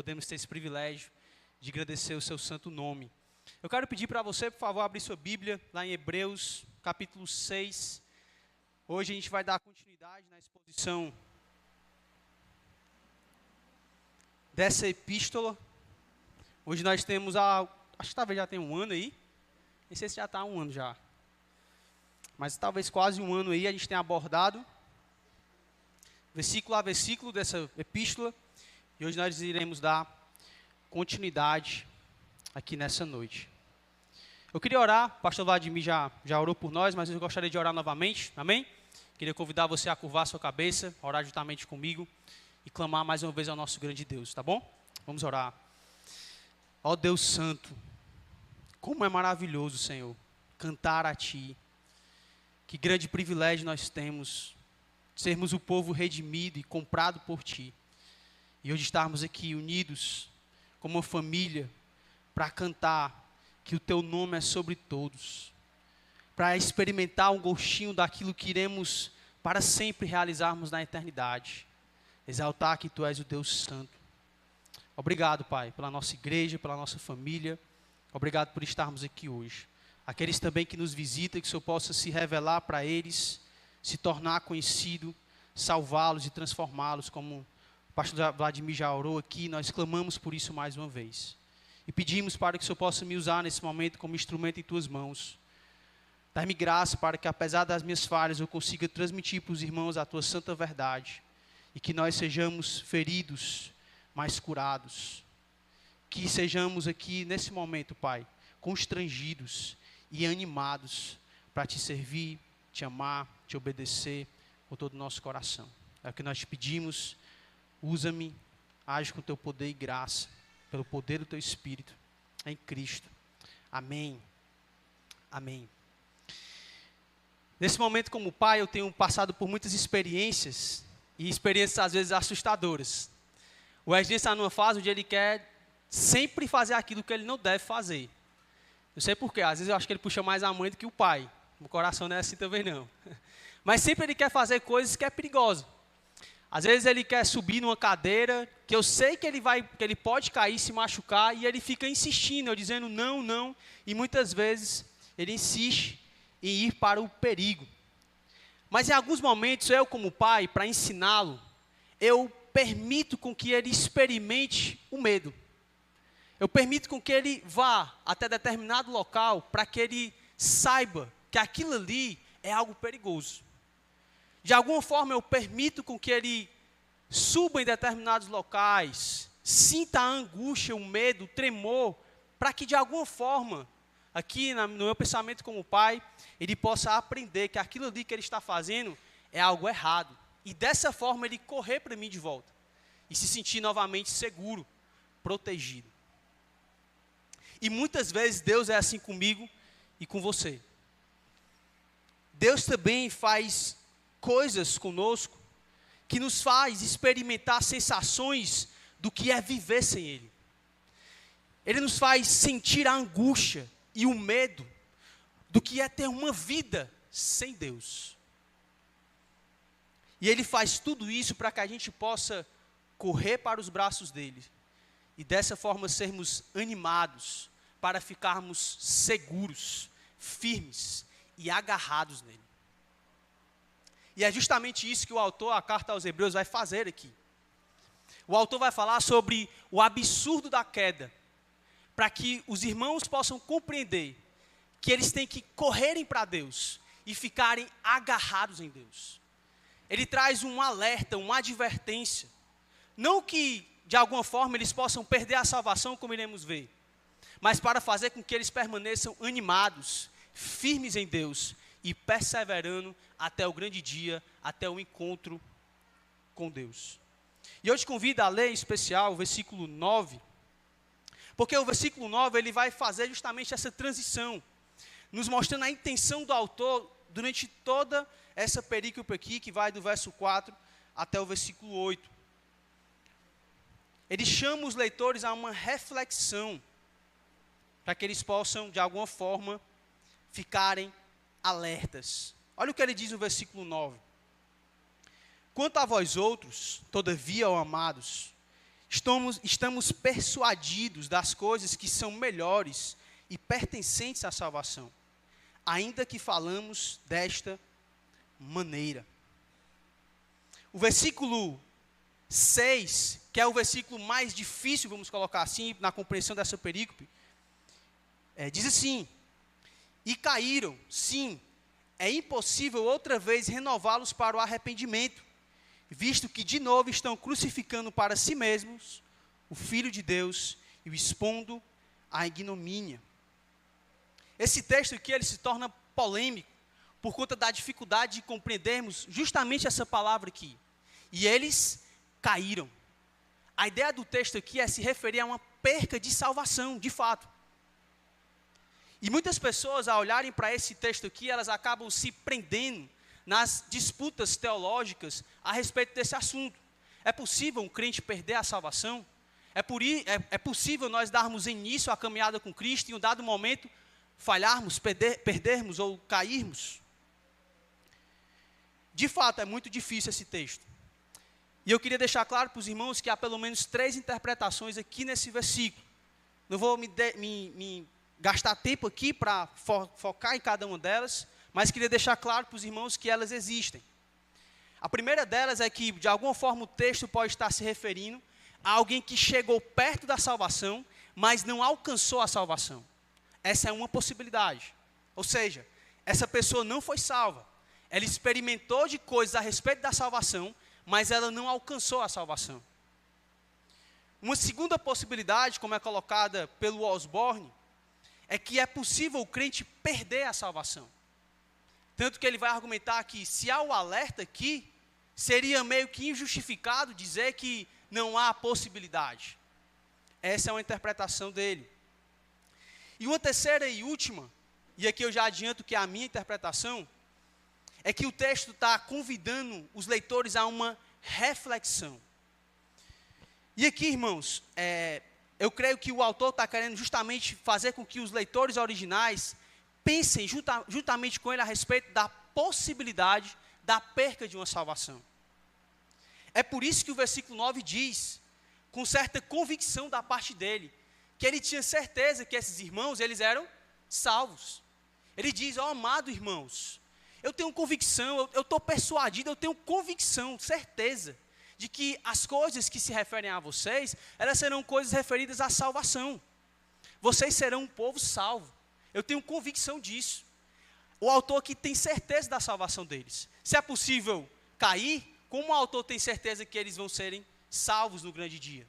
podemos ter esse privilégio de agradecer o seu santo nome. Eu quero pedir para você, por favor, abrir sua Bíblia lá em Hebreus, capítulo 6. Hoje a gente vai dar continuidade na exposição dessa epístola. Hoje nós temos, acho que talvez já tem um ano aí, nem sei se já está um ano já, mas talvez quase um ano aí a gente tem abordado versículo a versículo dessa epístola, e hoje nós iremos dar continuidade aqui nessa noite. Eu queria orar, o pastor Vladimir já orou por nós, mas eu gostaria de orar novamente, amém? Queria convidar você a curvar a sua cabeça, orar juntamente comigo e clamar mais uma vez ao nosso grande Deus, tá bom? Vamos orar. Ó Deus Santo, como é maravilhoso, Senhor, cantar a Ti. Que grande privilégio nós temos, sermos o povo redimido e comprado por Ti. E hoje estarmos aqui unidos como uma família para cantar que o Teu nome é sobre todos. Para experimentar um gostinho daquilo que iremos para sempre realizarmos na eternidade. Exaltar que Tu és o Deus Santo. Obrigado, Pai, pela nossa igreja, pela nossa família. Obrigado por estarmos aqui hoje. Aqueles também que nos visitam, que o Senhor possa se revelar para eles, se tornar conhecido, salvá-los e transformá-los, como o pastor Vladimir já orou aqui, nós clamamos por isso mais uma vez. E pedimos para que o Senhor possa me usar nesse momento como instrumento em Tuas mãos. Dá-me graça para que, apesar das minhas falhas, eu consiga transmitir para os irmãos a Tua santa verdade. E que nós sejamos feridos, mas curados. Que sejamos aqui nesse momento, Pai, constrangidos e animados para Te servir, Te amar, Te obedecer com todo o nosso coração. É o que nós Te pedimos. Usa-me, age com Teu poder e graça, pelo poder do Teu Espírito, em Cristo. Amém. Amém. Nesse momento, como pai, eu tenho passado por muitas experiências, e experiências às vezes assustadoras. O Wesley está numa fase onde ele quer sempre fazer aquilo que ele não deve fazer. Não sei porquê, às vezes eu acho que ele puxa mais a mãe do que o pai. O coração não é assim também não. Mas sempre ele quer fazer coisas que é perigoso. Às vezes ele quer subir numa cadeira, que eu sei que ele pode cair, se machucar, e ele fica insistindo, eu dizendo não, não. E muitas vezes ele insiste em ir para o perigo. Mas em alguns momentos, eu como pai, para ensiná-lo, eu permito com que ele experimente o medo. Eu permito com que ele vá até determinado local para que ele saiba que aquilo ali é algo perigoso. De alguma forma eu permito com que ele suba em determinados locais, sinta a angústia, o medo, o tremor, para que de alguma forma, aqui no meu pensamento como pai, ele possa aprender que aquilo ali que ele está fazendo é algo errado. E dessa forma ele correr para mim de volta. E se sentir novamente seguro, protegido. E muitas vezes Deus é assim comigo e com você. Deus também faz coisas conosco que nos faz experimentar sensações do que é viver sem Ele. Ele nos faz sentir a angústia e o medo do que é ter uma vida sem Deus. E Ele faz tudo isso para que a gente possa correr para os braços dEle. E dessa forma sermos animados para ficarmos seguros, firmes e agarrados nele. E é justamente isso que o autor, a carta aos Hebreus, vai fazer aqui. O autor vai falar sobre o absurdo da queda, para que os irmãos possam compreender que eles têm que correrem para Deus e ficarem agarrados em Deus. Ele traz um alerta, uma advertência. Não que, de alguma forma, eles possam perder a salvação, como iremos ver, mas para fazer com que eles permaneçam animados, firmes em Deus e perseverando até o grande dia, até o encontro com Deus. E eu te convido a ler em especial o versículo 9, porque o versículo 9 ele vai fazer justamente essa transição, nos mostrando a intenção do autor durante toda essa perícope aqui, que vai do verso 4 até o versículo 8. Ele chama os leitores a uma reflexão, para que eles possam, de alguma forma, ficarem alertas. Olha o que ele diz no versículo 9. Quanto a vós outros, todavia, ó amados, estamos persuadidos das coisas que são melhores e pertencentes à salvação, ainda que falamos desta maneira. O versículo 6, que é o versículo mais difícil, vamos colocar assim, na compreensão dessa perícope, diz assim: e caíram, sim, é impossível outra vez renová-los para o arrependimento, visto que de novo estão crucificando para si mesmos o Filho de Deus e o expondo à ignomínia. Esse texto aqui, ele se torna polêmico por conta da dificuldade de compreendermos justamente essa palavra aqui. E eles caíram. A ideia do texto aqui é se referir a uma perca de salvação, de fato. E muitas pessoas, ao olharem para esse texto aqui, elas acabam se prendendo nas disputas teológicas a respeito desse assunto. É possível um crente perder a salvação? É possível nós darmos início à caminhada com Cristo e em um dado momento falharmos, perdermos ou cairmos? De fato, é muito difícil esse texto. E eu queria deixar claro para os irmãos que há pelo menos 3 interpretações aqui nesse versículo. Não vou me gastar tempo aqui para focar em cada uma delas, mas queria deixar claro para os irmãos que elas existem. A primeira delas é que, de alguma forma, o texto pode estar se referindo a alguém que chegou perto da salvação, mas não alcançou a salvação. Essa é uma possibilidade. Ou seja, essa pessoa não foi salva. Ela experimentou de coisas a respeito da salvação, mas ela não alcançou a salvação. Uma segunda possibilidade, como é colocada pelo Osborne, é que é possível o crente perder a salvação. Tanto que ele vai argumentar que, se há o alerta aqui, seria meio que injustificado dizer que não há possibilidade. Essa é uma interpretação dele. E uma terceira e última, e aqui eu já adianto que é a minha interpretação, é que o texto está convidando os leitores a uma reflexão. E aqui, irmãos, eu creio que o autor está querendo justamente fazer com que os leitores originais pensem juntamente com ele a respeito da possibilidade da perca de uma salvação. É por isso que o versículo 9 diz, com certa convicção da parte dele, que ele tinha certeza que esses irmãos, eles eram salvos. Ele diz: ó, amado irmãos, eu tenho convicção, eu estou persuadido, eu tenho convicção, certeza, de que as coisas que se referem a vocês, elas serão coisas referidas à salvação. Vocês serão um povo salvo. Eu tenho convicção disso. O autor aqui tem certeza da salvação deles. Se é possível cair, como o autor tem certeza que eles vão serem salvos no grande dia?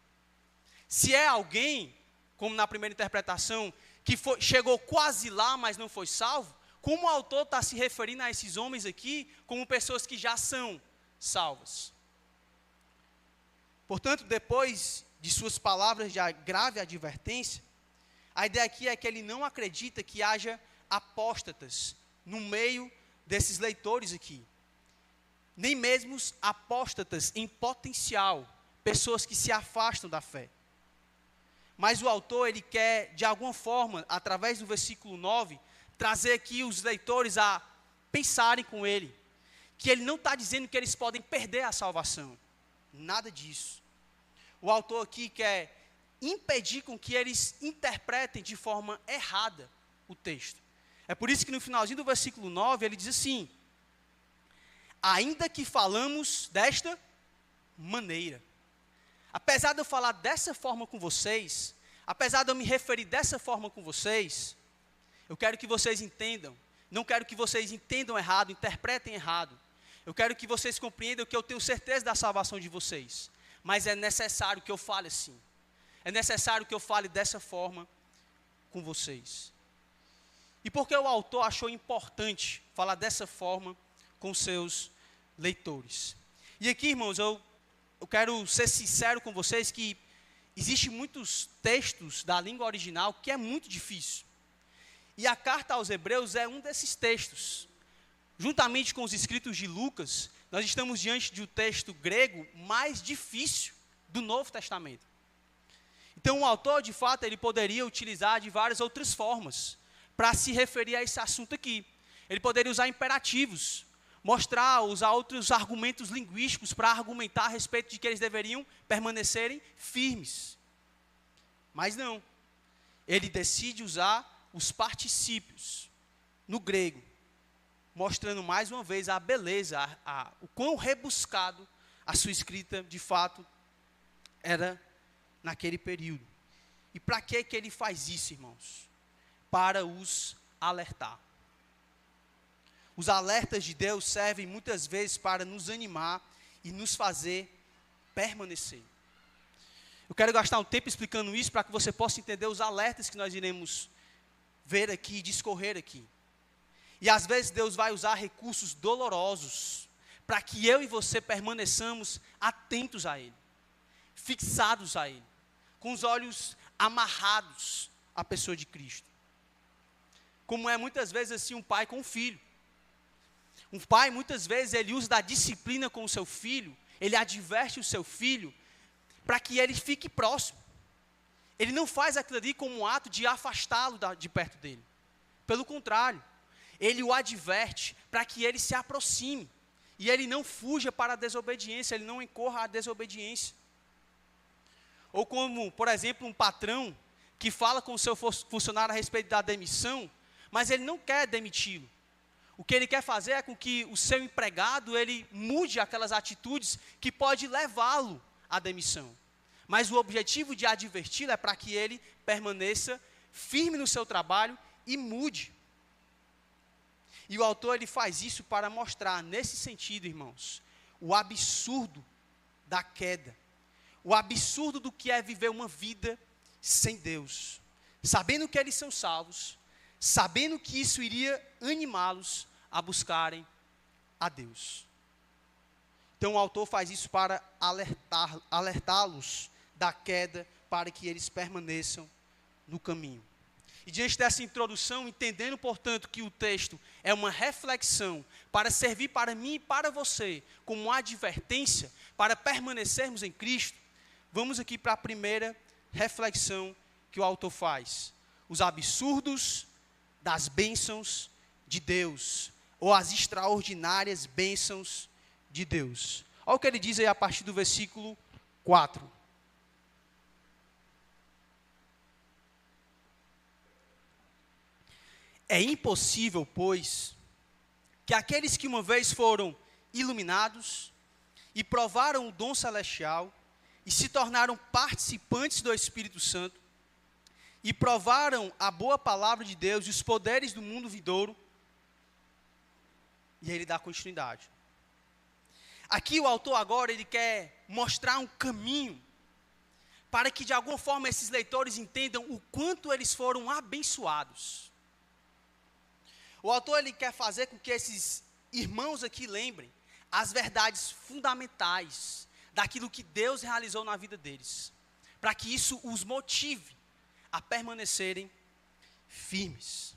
Se é alguém, como na primeira interpretação, que chegou quase lá, mas não foi salvo, como o autor está se referindo a esses homens aqui, como pessoas que já são salvas? Portanto, depois de suas palavras de grave advertência, a ideia aqui é que ele não acredita que haja apóstatas no meio desses leitores aqui. Nem mesmo apóstatas em potencial, pessoas que se afastam da fé. Mas o autor, ele quer, de alguma forma, através do versículo 9, trazer aqui os leitores a pensarem com ele, que ele não está dizendo que eles podem perder a salvação. Nada disso. O autor aqui quer impedir com que eles interpretem de forma errada o texto. É por isso que no finalzinho do versículo 9, ele diz assim: ainda que falamos desta maneira. Apesar de eu falar dessa forma com vocês, apesar de eu me referir dessa forma com vocês, eu quero que vocês entendam, não quero que vocês entendam errado, interpretem errado. Eu quero que vocês compreendam que eu tenho certeza da salvação de vocês, mas é necessário que eu fale assim. É necessário que eu fale dessa forma com vocês. E por que o autor achou importante falar dessa forma com seus leitores? E aqui, irmãos, eu quero ser sincero com vocês que existem muitos textos da língua original que é muito difícil. E a carta aos Hebreus é um desses textos. Juntamente com os escritos de Lucas, nós estamos diante de um texto grego mais difícil do Novo Testamento. Então o autor, de fato, ele poderia utilizar de várias outras formas para se referir a esse assunto aqui. Ele poderia usar imperativos, mostrar, usar outros argumentos linguísticos para argumentar a respeito de que eles deveriam permanecerem firmes. Mas não. Ele decide usar os particípios no grego, mostrando mais uma vez a beleza, o quão rebuscado a sua escrita de fato era naquele período. E para que ele faz isso, irmãos? Para os alertar. Os alertas de Deus servem muitas vezes para nos animar e nos fazer permanecer. Eu quero gastar um tempo explicando isso para que você possa entender os alertas que nós iremos ver aqui, discorrer aqui. E às vezes Deus vai usar recursos dolorosos para que eu e você permaneçamos atentos a Ele, fixados a Ele, com os olhos amarrados à pessoa de Cristo. Como é muitas vezes assim um pai com um filho. Um pai muitas vezes ele usa da disciplina com o seu filho, ele adverte o seu filho para que ele fique próximo. Ele não faz aquilo ali como um ato de afastá-lo de perto dele. Pelo contrário, ele o adverte para que ele se aproxime. E ele não fuja para a desobediência, ele não incorra à desobediência. Ou como, por exemplo, um patrão que fala com o seu funcionário a respeito da demissão, mas ele não quer demiti-lo. O que ele quer fazer é com que o seu empregado, ele mude aquelas atitudes que pode levá-lo à demissão. Mas o objetivo de adverti-lo é para que ele permaneça firme no seu trabalho e mude. E o autor ele faz isso para mostrar, nesse sentido, irmãos, o absurdo da queda. O absurdo do que é viver uma vida sem Deus. Sabendo que eles são salvos, sabendo que isso iria animá-los a buscarem a Deus. Então o autor faz isso para alertá-los da queda, para que eles permaneçam no caminho. E diante dessa introdução, entendendo, portanto, que o texto é uma reflexão para servir para mim e para você, como uma advertência para permanecermos em Cristo, vamos aqui para a primeira reflexão que o autor faz. Os absurdos das bênçãos de Deus, ou as extraordinárias bênçãos de Deus. Olha o que ele diz aí a partir do versículo 4. É impossível, pois, que aqueles que uma vez foram iluminados e provaram o dom celestial e se tornaram participantes do Espírito Santo e provaram a boa palavra de Deus e os poderes do mundo vindouro, e ele dá continuidade. Aqui o autor agora ele quer mostrar um caminho para que de alguma forma esses leitores entendam o quanto eles foram abençoados. O autor ele quer fazer com que esses irmãos aqui lembrem as verdades fundamentais daquilo que Deus realizou na vida deles, para que isso os motive a permanecerem firmes.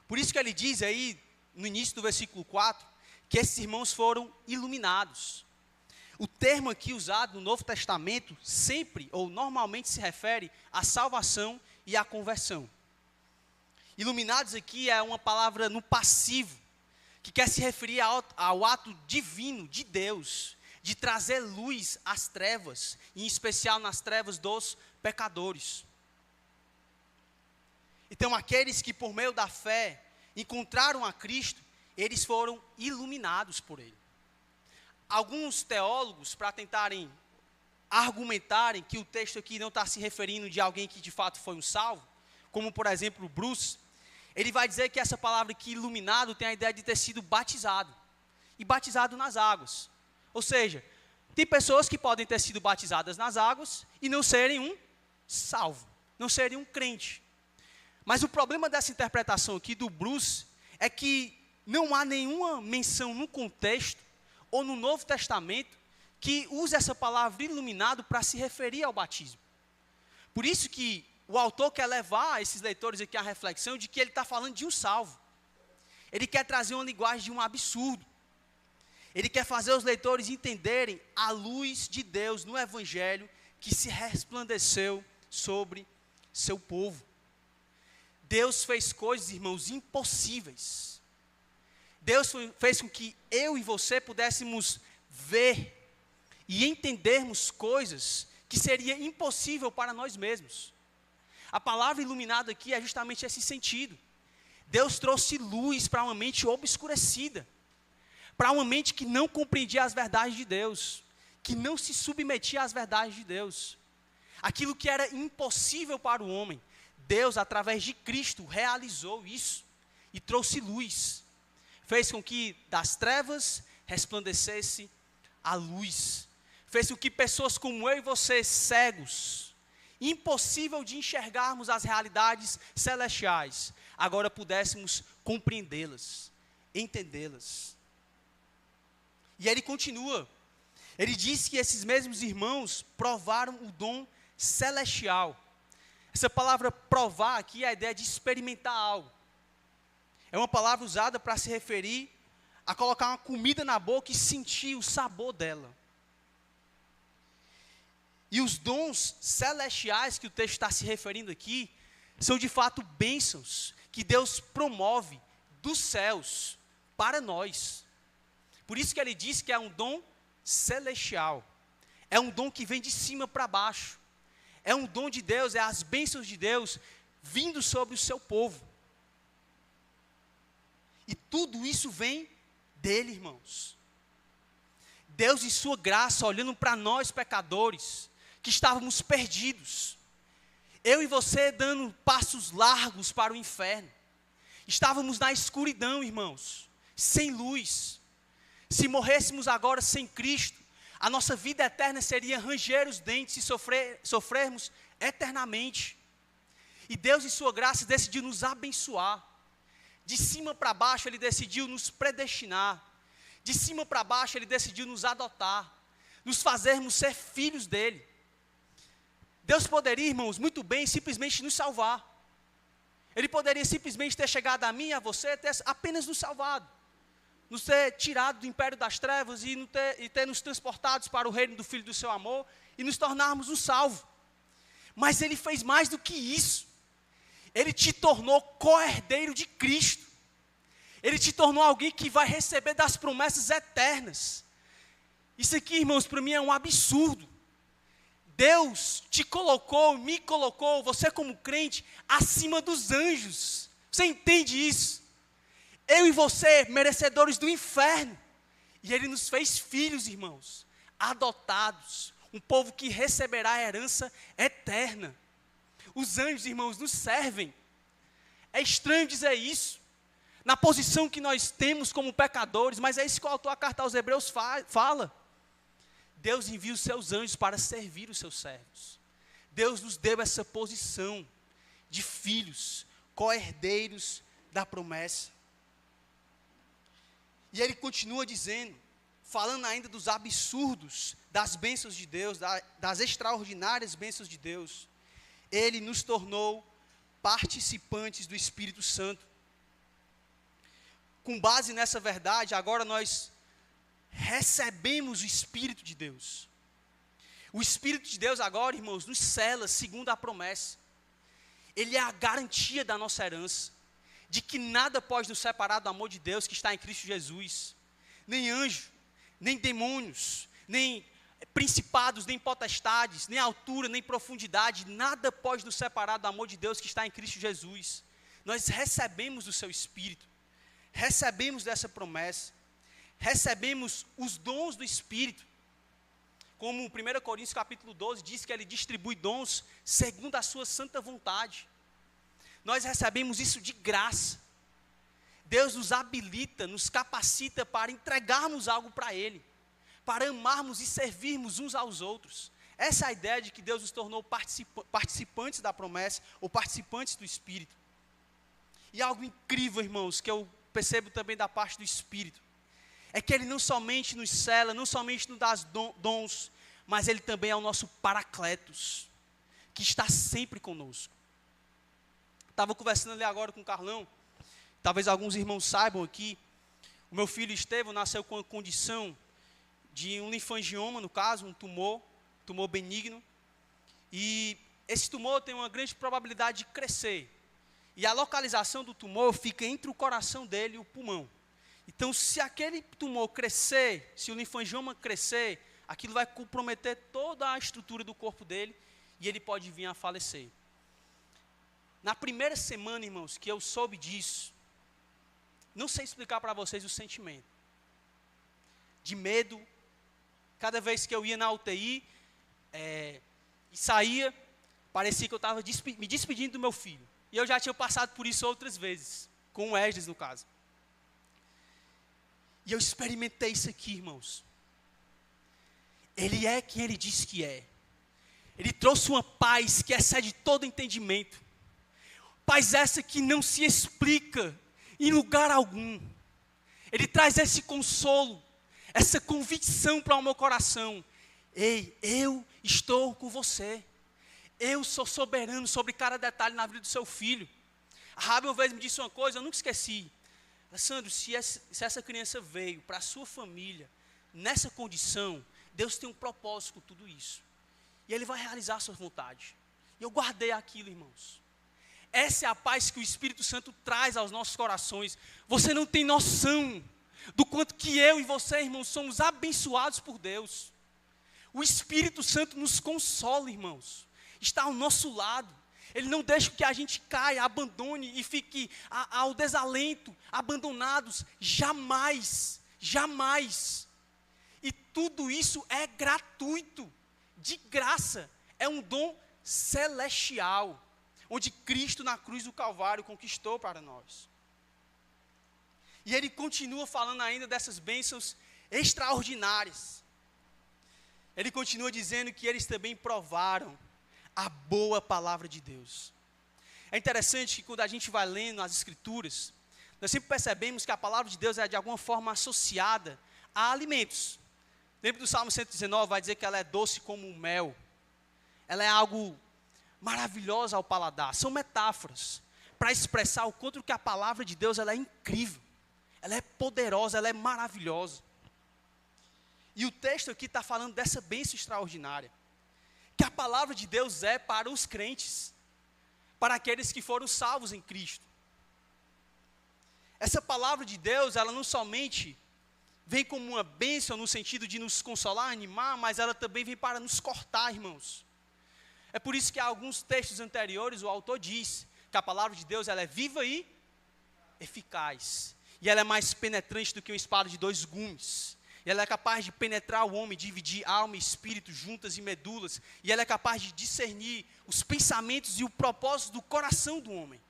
Por isso que ele diz aí, no início do versículo 4, que esses irmãos foram iluminados. O termo aqui usado no Novo Testamento sempre ou normalmente se refere à salvação e à conversão. Iluminados aqui é uma palavra no passivo, que quer se referir ao ato divino de Deus, de trazer luz às trevas, em especial nas trevas dos pecadores. Então, aqueles que por meio da fé encontraram a Cristo, eles foram iluminados por Ele. Alguns teólogos, para tentarem argumentarem que o texto aqui não está se referindo de alguém que de fato foi um salvo, como por exemplo o Bruce, ele vai dizer que essa palavra aqui, iluminado, tem a ideia de ter sido batizado, e batizado nas águas. Ou seja, tem pessoas que podem ter sido batizadas nas águas e não serem um salvo, não serem um crente. Mas o problema dessa interpretação aqui do Bruce é que não há nenhuma menção no contexto ou no Novo Testamento que use essa palavra iluminado para se referir ao batismo. Por isso que o autor quer levar esses leitores aqui à reflexão de que ele está falando de um salvo. Ele quer trazer uma linguagem de um absurdo. Ele quer fazer os leitores entenderem a luz de Deus no Evangelho que se resplandeceu sobre seu povo. Deus fez coisas, irmãos, impossíveis. Deus fez com que eu e você pudéssemos ver e entendermos coisas que seria impossível para nós mesmos. A palavra iluminado aqui é justamente esse sentido. Deus trouxe luz para uma mente obscurecida, para uma mente que não compreendia as verdades de Deus, que não se submetia às verdades de Deus. Aquilo que era impossível para o homem, Deus, através de Cristo, realizou isso e trouxe luz. Fez com que das trevas resplandecesse a luz. Fez com que pessoas como eu e você, cegos, impossível de enxergarmos as realidades celestiais, agora pudéssemos compreendê-las, entendê-las. E ele continua. Ele diz que esses mesmos irmãos provaram o dom celestial. Essa palavra provar aqui é a ideia de experimentar algo. É uma palavra usada para se referir a colocar uma comida na boca e sentir o sabor dela. E os dons celestiais que o texto está se referindo aqui, são de fato bênçãos que Deus promove dos céus para nós. Por isso que ele diz que é um dom celestial. É um dom que vem de cima para baixo. É um dom de Deus, é as bênçãos de Deus vindo sobre o seu povo. E tudo isso vem dele, irmãos. Deus em sua graça, olhando para nós pecadores, que estávamos perdidos. Eu e você dando passos largos para o inferno. Estávamos na escuridão, irmãos, sem luz. Se morrêssemos agora sem Cristo, a nossa vida eterna seria ranger os dentes e sofrermos eternamente. E Deus em sua graça decidiu nos abençoar. De cima para baixo ele decidiu nos predestinar. De cima para baixo ele decidiu nos adotar, nos fazermos ser filhos dele. Deus poderia, irmãos, muito bem, simplesmente nos salvar. Ele poderia simplesmente ter chegado a mim e a você, ter apenas nos salvado. Nos ter tirado do império das trevas e ter nos transportados para o reino do Filho do seu amor e nos tornarmos um salvo. Mas ele fez mais do que isso. Ele te tornou co-herdeiro de Cristo. Ele te tornou alguém que vai receber das promessas eternas. Isso aqui, irmãos, para mim é um absurdo. Deus te colocou, me colocou, você como crente, acima dos anjos. Você entende isso? Eu e você, merecedores do inferno. E Ele nos fez filhos, irmãos, adotados. Um povo que receberá a herança eterna. Os anjos, irmãos, nos servem. É estranho dizer isso, na posição que nós temos como pecadores, mas é isso que o autor da carta aos Hebreus fala. Deus envia os seus anjos para servir os seus servos. Deus nos deu essa posição de filhos, co-herdeiros da promessa. E ele continua dizendo, falando ainda dos absurdos, das bênçãos de Deus, das extraordinárias bênçãos de Deus. Ele nos tornou participantes do Espírito Santo. Com base nessa verdade, agora nós recebemos o Espírito de Deus. O Espírito de Deus agora, irmãos, nos sela segundo a promessa. Ele é a garantia da nossa herança, de que nada pode nos separar do amor de Deus que está em Cristo Jesus. Nem anjo, nem demônios, nem principados, nem potestades, nem altura, nem profundidade, nada pode nos separar do amor de Deus que está em Cristo Jesus. Nós recebemos o seu Espírito, recebemos dessa promessa, recebemos os dons do Espírito, como 1 Coríntios capítulo 12 diz que ele distribui dons segundo a sua santa vontade. Nós recebemos isso de graça. Deus nos habilita, nos capacita para entregarmos algo para Ele, para amarmos e servirmos uns aos outros. Essa é a ideia de que Deus nos tornou participantes da promessa, ou participantes do Espírito. E algo incrível, irmãos, que eu percebo também da parte do Espírito, é que Ele não somente nos sela, não somente nos dá dons, mas Ele também é o nosso Paracletos, que está sempre conosco. Estava conversando ali agora com o Carlão, talvez alguns irmãos saibam aqui, o meu filho Estevão nasceu com a condição de um linfangioma, no caso, um tumor benigno, e esse tumor tem uma grande probabilidade de crescer, e a localização do tumor fica entre o coração dele e o pulmão. Então, se aquele tumor crescer, se o linfangioma crescer, aquilo vai comprometer toda a estrutura do corpo dele e ele pode vir a falecer. Na primeira semana, irmãos, que eu soube disso, não sei explicar para vocês o sentimento de medo. Cada vez que eu ia na UTI e saía, parecia que eu estava me despedindo do meu filho. E eu já tinha passado por isso outras vezes, com o Esdras no caso. E eu experimentei isso aqui, irmãos. Ele é quem ele diz que é. Ele trouxe uma paz que excede todo entendimento. Paz essa que não se explica em lugar algum. Ele traz esse consolo, essa convicção para o meu coração. Ei, eu estou com você. Eu sou soberano sobre cada detalhe na vida do seu filho. A Rabi uma vez me disse uma coisa, eu nunca esqueci. Alessandro, se essa criança veio para a sua família, nessa condição, Deus tem um propósito com tudo isso. E Ele vai realizar a sua vontade. E eu guardei aquilo, irmãos. Essa é a paz que o Espírito Santo traz aos nossos corações. Você não tem noção do quanto que eu e você, irmãos, somos abençoados por Deus. O Espírito Santo nos consola, irmãos. Está ao nosso lado. Ele não deixa que a gente caia, abandone e fique ao desalento, abandonados. Jamais, jamais. E tudo isso é gratuito, de graça. É um dom celestial, onde Cristo na cruz do Calvário conquistou para nós. E ele continua falando ainda dessas bênçãos extraordinárias. Ele continua dizendo que eles também provaram a boa palavra de Deus. É interessante que quando a gente vai lendo as Escrituras, nós sempre percebemos que a palavra de Deus é de alguma forma associada a alimentos. Lembra do Salmo 119, vai dizer que ela é doce como o mel. Ela é algo maravilhosa ao paladar. São metáforas para expressar o quanto que a palavra de Deus ela é incrível. Ela é poderosa, ela é maravilhosa. E o texto aqui está falando dessa bênção extraordinária. Que a palavra de Deus é para os crentes, para aqueles que foram salvos em Cristo. Essa palavra de Deus, ela não somente vem como uma bênção no sentido de nos consolar, animar, mas ela também vem para nos cortar, irmãos. É por isso que há alguns textos anteriores o autor diz que a palavra de Deus ela é viva e eficaz. E ela é mais penetrante do que uma espada de 2 gumes. E ela é capaz de penetrar o homem, dividir alma e espírito, juntas e medulas. E ela é capaz de discernir os pensamentos e o propósito do coração do homem.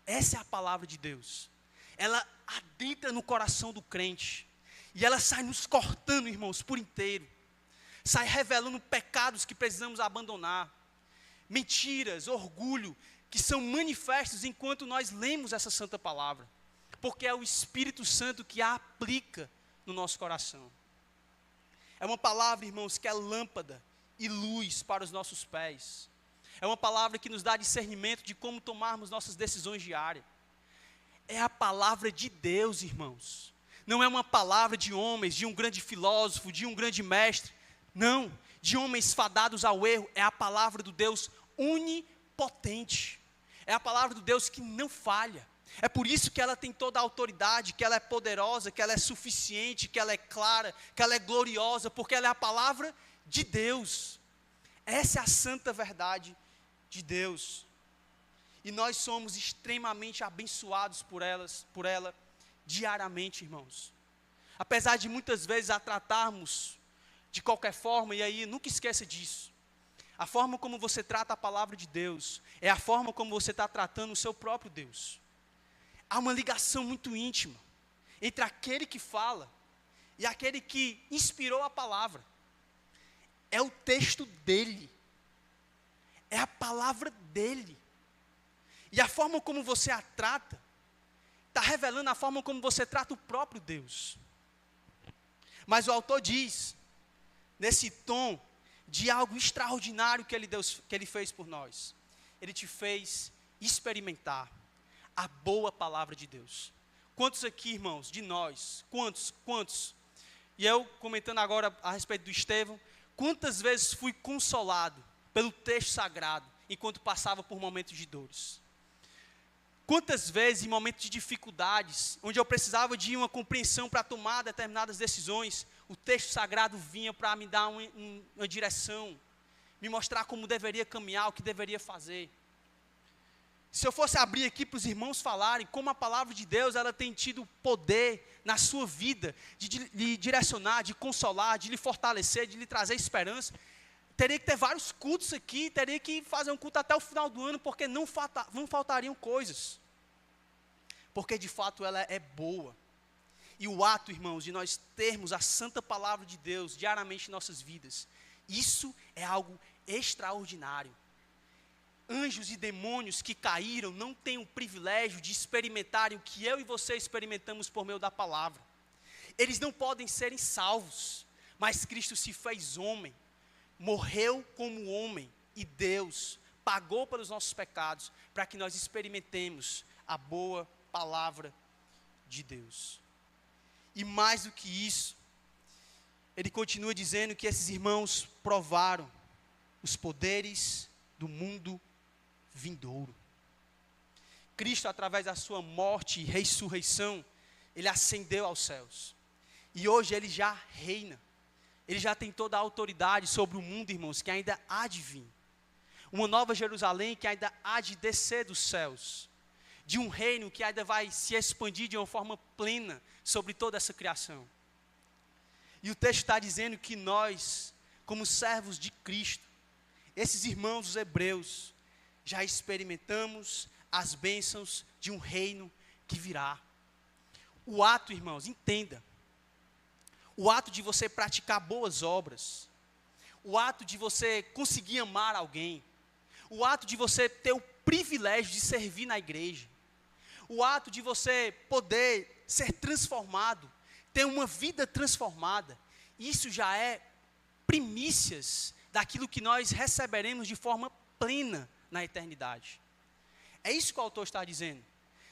Essa é a palavra de Deus. Ela adentra no coração do crente. E ela sai nos cortando, irmãos, por inteiro. Sai revelando pecados que precisamos abandonar. Mentiras, orgulho, que são manifestos enquanto nós lemos essa santa palavra. Porque é o Espírito Santo que a aplica no nosso coração. É uma palavra, irmãos, que é lâmpada e luz para os nossos pés. É uma palavra que nos dá discernimento de como tomarmos nossas decisões diárias. É a palavra de Deus, irmãos. Não é uma palavra de homens, de um grande filósofo, de um grande mestre. Não, de homens fadados ao erro. É a palavra do Deus onipotente. É a palavra do Deus que não falha. É por isso que ela tem toda a autoridade, que ela é poderosa, que ela é suficiente, que ela é clara, que ela é gloriosa, porque ela é a palavra de Deus. Essa é a santa verdade de Deus. E nós somos extremamente abençoados por ela diariamente, irmãos. Apesar de muitas vezes a tratarmos de qualquer forma, e aí nunca esqueça disso. A forma como você trata a palavra de Deus é a forma como você está tratando o seu próprio Deus. Há uma ligação muito íntima entre aquele que fala e aquele que inspirou a palavra. É o texto dele. É a palavra dele. E a forma como você a trata, está revelando a forma como você trata o próprio Deus. Mas o autor diz, nesse tom de algo extraordinário que ele fez por nós. Ele te fez experimentar a boa palavra de Deus. Quantos aqui, irmãos, de nós, quantos? E eu, comentando agora a respeito do Estevão, quantas vezes fui consolado pelo texto sagrado, enquanto passava por momentos de dores? Quantas vezes, em momentos de dificuldades, onde eu precisava de uma compreensão para tomar determinadas decisões, o texto sagrado vinha para me dar uma direção, me mostrar como deveria caminhar, o que deveria fazer. Se eu fosse abrir aqui para os irmãos falarem como a palavra de Deus, ela tem tido poder na sua vida, de lhe direcionar, de consolar, de lhe fortalecer, de lhe trazer esperança, teria que ter vários cultos aqui, teria que fazer um culto até o final do ano, porque não faltariam coisas. Porque de fato ela é boa. E o ato, irmãos, de nós termos a santa palavra de Deus diariamente em nossas vidas, isso é algo extraordinário. Anjos e demônios que caíram não têm o privilégio de experimentarem o que eu e você experimentamos por meio da palavra. Eles não podem serem salvos, mas Cristo se fez homem, morreu como homem, e Deus pagou pelos nossos pecados, para que nós experimentemos a boa palavra de Deus. E mais do que isso, ele continua dizendo que esses irmãos provaram os poderes do mundo vindouro. Cristo, através da sua morte e ressurreição, ele ascendeu aos céus. E hoje ele já reina. Ele já tem toda a autoridade sobre o mundo, irmãos, que ainda há de vir. Uma nova Jerusalém que ainda há de descer dos céus. De um reino que ainda vai se expandir de uma forma plena sobre toda essa criação. E o texto está dizendo que nós, como servos de Cristo, esses irmãos, os hebreus, já experimentamos as bênçãos de um reino que virá. O ato, irmãos, entenda. O ato de você praticar boas obras, o ato de você conseguir amar alguém, o ato de você ter o privilégio de servir na igreja, o ato de você poder ser transformado, ter uma vida transformada, isso já é primícias daquilo que nós receberemos de forma plena na eternidade. É isso que o autor está dizendo.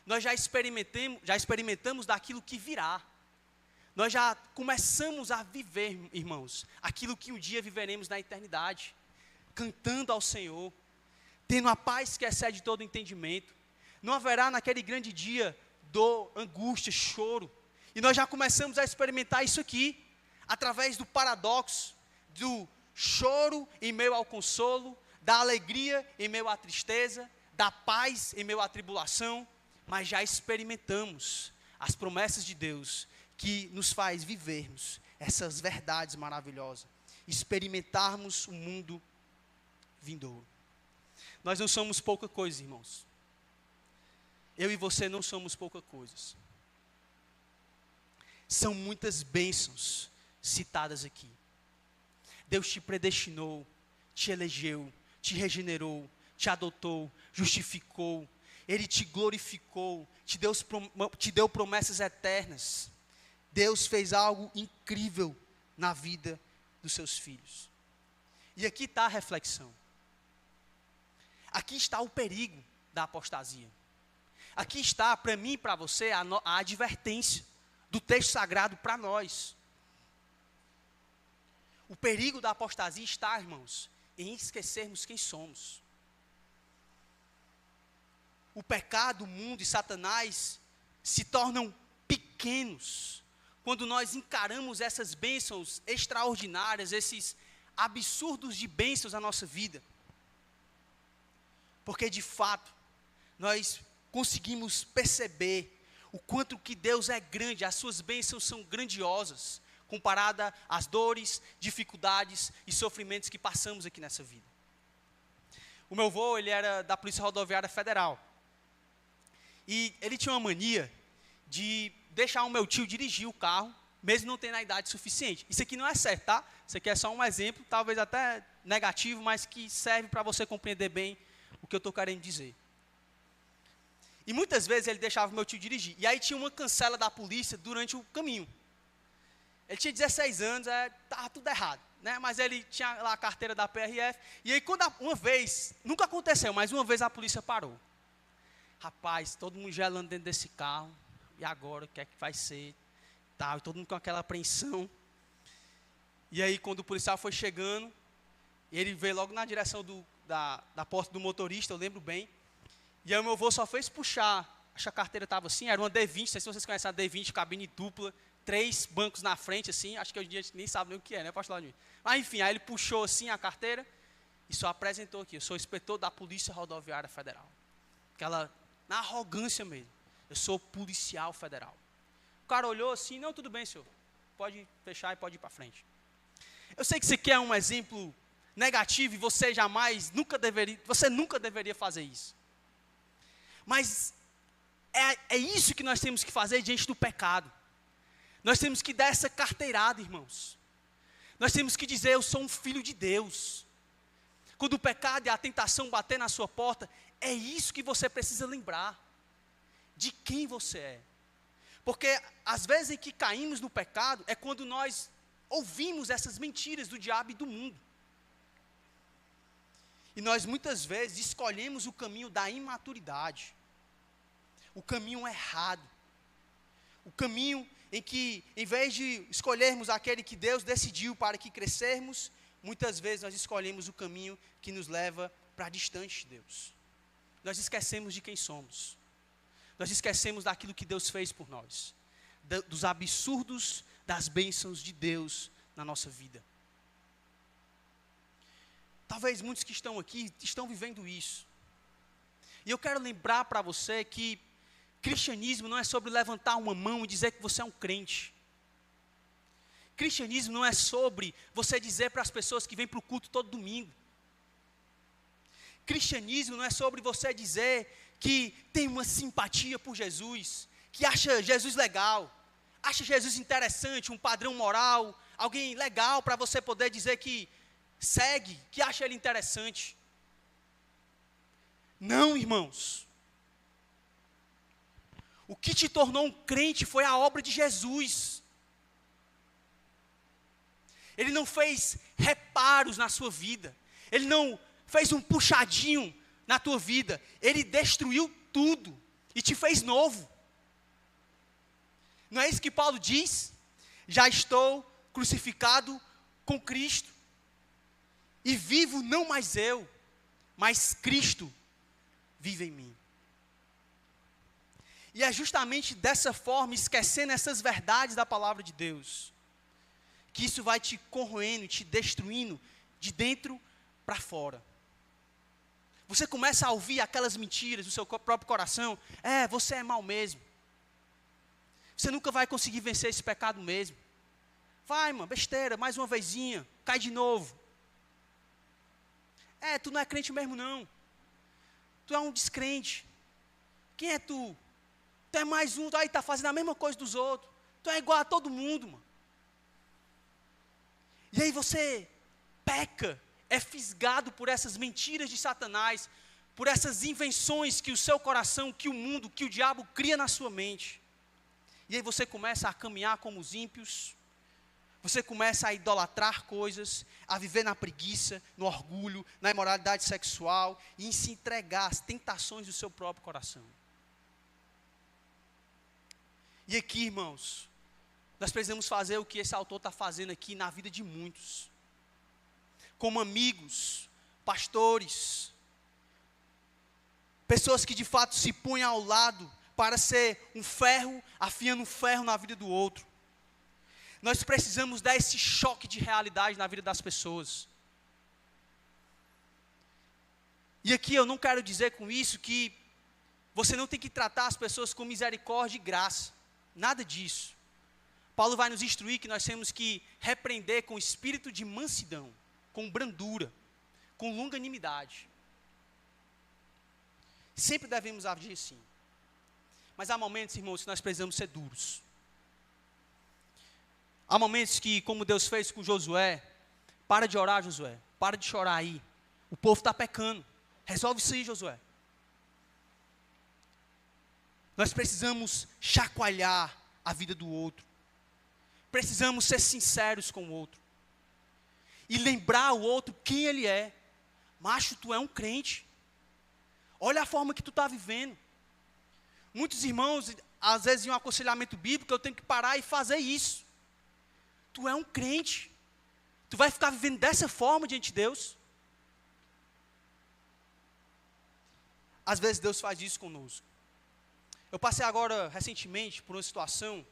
Nós já experimentamos daquilo que virá. Nós já começamos a viver, irmãos, aquilo que um dia viveremos na eternidade, cantando ao Senhor, tendo a paz que excede todo entendimento. Não haverá naquele grande dia dor, angústia, choro. E nós já começamos a experimentar isso aqui, através do paradoxo, do choro em meio ao consolo, da alegria em meio à tristeza, da paz em meio à tribulação, mas já experimentamos as promessas de Deus, que nos faz vivermos essas verdades maravilhosas, experimentarmos o mundo vindouro. Nós não somos pouca coisa, irmãos. Eu e você não somos pouca coisa. São muitas bênçãos citadas aqui. Deus te predestinou, te elegeu, te regenerou, te adotou, justificou, Ele te glorificou, te deu promessas eternas. Deus fez algo incrível na vida dos seus filhos. E aqui está a reflexão. Aqui está o perigo da apostasia. Aqui está, para mim e para você, a advertência do texto sagrado para nós. O perigo da apostasia está, irmãos, em esquecermos quem somos. O pecado, o mundo e Satanás se tornam pequenos quando nós encaramos essas bênçãos extraordinárias, esses absurdos de bênçãos na nossa vida. Porque de fato, nós conseguimos perceber o quanto que Deus é grande, as suas bênçãos são grandiosas, comparada às dores, dificuldades e sofrimentos que passamos aqui nessa vida. O meu avô, ele era da Polícia Rodoviária Federal. E ele tinha uma mania de deixar o meu tio dirigir o carro, mesmo não tendo a idade suficiente. Isso aqui não é certo, tá? Isso aqui é só um exemplo, talvez até negativo, mas que serve para você compreender bem o que eu estou querendo dizer. E muitas vezes ele deixava o meu tio dirigir. E aí tinha uma cancela da polícia durante o caminho. Ele tinha 16 anos, estava tudo errado, né? Mas ele tinha lá a carteira da PRF. E aí uma vez, nunca aconteceu, mas uma vez a polícia parou. Rapaz, todo mundo gelando dentro desse carro. E agora, o que é que vai ser? Tal, e todo mundo com aquela apreensão. E aí, quando o policial foi chegando, ele veio logo na direção da porta do motorista, eu lembro bem. E aí o meu avô só fez puxar, acho que a carteira estava assim, era uma D20, não sei se vocês conhecem a D20, cabine dupla, 3 bancos na frente, assim, acho que hoje em dia a gente nem sabe nem o que é, né, pastor Vladimir? Mas enfim, aí ele puxou assim a carteira e só apresentou aqui, eu sou inspetor da Polícia Rodoviária Federal. Aquela, na arrogância mesmo, eu sou policial federal. O cara olhou assim, não, tudo bem, senhor, pode fechar e pode ir para frente. Eu sei que isso aqui é um exemplo negativo e você nunca deveria fazer isso. Mas é isso que nós temos que fazer diante do pecado. Nós temos que dar essa carteirada, irmãos. Nós temos que dizer, eu sou um filho de Deus. Quando o pecado e a tentação bater na sua porta, é isso que você precisa lembrar. De quem você é. Porque às vezes em que caímos no pecado, é quando nós ouvimos essas mentiras do diabo e do mundo. E nós muitas vezes escolhemos o caminho da imaturidade. O caminho errado. O caminho em que, em vez de escolhermos aquele que Deus decidiu para que crescermos, muitas vezes nós escolhemos o caminho que nos leva para distante de Deus. Nós esquecemos de quem somos. Nós esquecemos daquilo que Deus fez por nós. Dos absurdos, das bênçãos de Deus na nossa vida. Talvez muitos que estão aqui estão vivendo isso. E eu quero lembrar para você que cristianismo não é sobre levantar uma mão e dizer que você é um crente. Cristianismo não é sobre você dizer para as pessoas que vêm para o culto todo domingo. Cristianismo não é sobre você dizer que tem uma simpatia por Jesus, que acha Jesus legal, acha Jesus interessante, um padrão moral, alguém legal para você poder dizer que segue, que acha ele interessante. Não, irmãos. O que te tornou um crente foi a obra de Jesus. Ele não fez reparos na sua vida. Ele não fez um puxadinho na tua vida. Ele destruiu tudo e te fez novo. Não é isso que Paulo diz? Já estou crucificado com Cristo. E vivo não mais eu, mas Cristo vive em mim. E é justamente dessa forma, esquecendo essas verdades da palavra de Deus, que isso vai te corroendo, te destruindo, de dentro para fora. Você começa a ouvir aquelas mentiras do seu próprio coração. Você é mau mesmo. Você nunca vai conseguir vencer esse pecado mesmo. Vai, mano, besteira, mais uma vezinha, cai de novo. Tu não é crente mesmo não. Tu é um descrente. Quem é tu? Tu é mais um, tu aí está fazendo a mesma coisa dos outros. Tu é igual a todo mundo, mano. E aí você peca, é fisgado por essas mentiras de Satanás, por essas invenções que o seu coração, que o mundo, que o diabo cria na sua mente. E aí você começa a caminhar como os ímpios, você começa a idolatrar coisas, a viver na preguiça, no orgulho, na imoralidade sexual, e em se entregar às tentações do seu próprio coração. E aqui, irmãos, nós precisamos fazer o que esse autor está fazendo aqui na vida de muitos. Como amigos, pastores, pessoas que de fato se põem ao lado para ser um ferro, afiando um ferro na vida do outro. Nós precisamos dar esse choque de realidade na vida das pessoas. E aqui eu não quero dizer com isso que você não tem que tratar as pessoas com misericórdia e graça. Nada disso. Paulo vai nos instruir que nós temos que repreender com espírito de mansidão, com brandura, com longanimidade. Sempre devemos agir assim. Mas há momentos, irmãos, que nós precisamos ser duros. Há momentos que, como Deus fez com Josué, para de orar, Josué, para de chorar aí. O povo está pecando. Resolve isso aí, Josué. Nós precisamos chacoalhar a vida do outro. Precisamos ser sinceros com o outro. E lembrar o outro quem ele é. Macho, tu é um crente. Olha a forma que tu está vivendo. Muitos irmãos, às vezes em um aconselhamento bíblico, eu tenho que parar e fazer isso. Tu é um crente. Tu vai ficar vivendo dessa forma diante de Deus? às vezes Deus faz isso conosco. Eu passei agora, recentemente, por uma situação